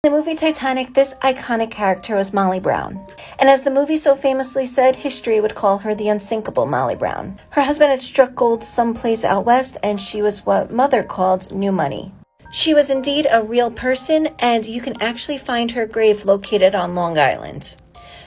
In the movie Titanic, this iconic character was Molly Brown. And as the movie so famously said, history would call her the Unsinkable Molly Brown. Her husband had struck gold someplace out west, and she was what Mother called new money. She was indeed a real person, and you can actually find her grave located on Long Island.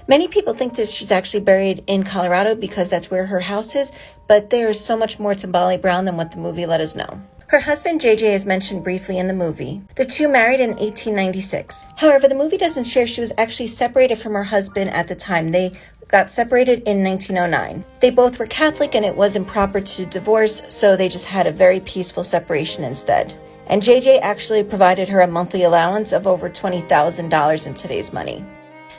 Many people think that she's actually buried in Colorado because that's where her house is, but there is so much more to Molly Brown than what the movie let us know. Her husband JJ is mentioned briefly in the movie. The two married in 1896. However, the movie doesn't share she was actually separated from her husband at the time. They got separated in 1909. They both were Catholic and it wasn't proper to divorce, so they just had a very peaceful separation instead. And JJ actually provided her a monthly allowance of over $20,000 in today's money.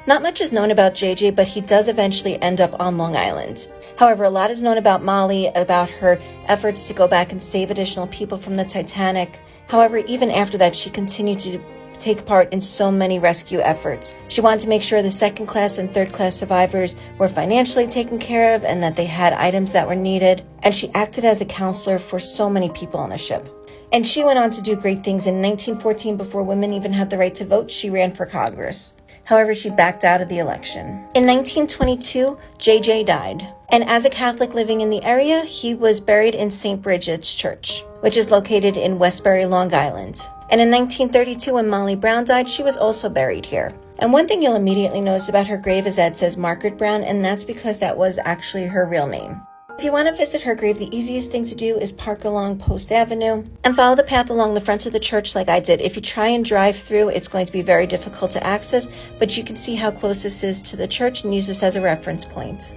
Not much is known about JJ, but he does eventually end up on Long Island. However, a lot is known about Molly, about her efforts to go back and save additional people from the Titanic. However, even after that, she continued to take part in so many rescue efforts. She wanted to make sure the second-class and third-class survivors were financially taken care of and that they had items that were needed. And she acted as a counselor for so many people on the ship. And she went on to do great things. In 1914, before women even had the right to vote, she ran for Congress. However, she backed out of the election. In 1922, JJ died. And as a Catholic living in the area, he was buried in St. Bridget's Church, which is located in Westbury, Long Island. And in 1932, when Molly Brown died, she was also buried here. And one thing you'll immediately notice about her grave is that it says Margaret Brown, and that's because that was actually her real name. If you want to visit her grave, the easiest thing to do is park along Post Avenue and follow the path along the front of the church like I did. If you try and drive through, it's going to be very difficult to access, but you can see how close this is to the church and use this as a reference point.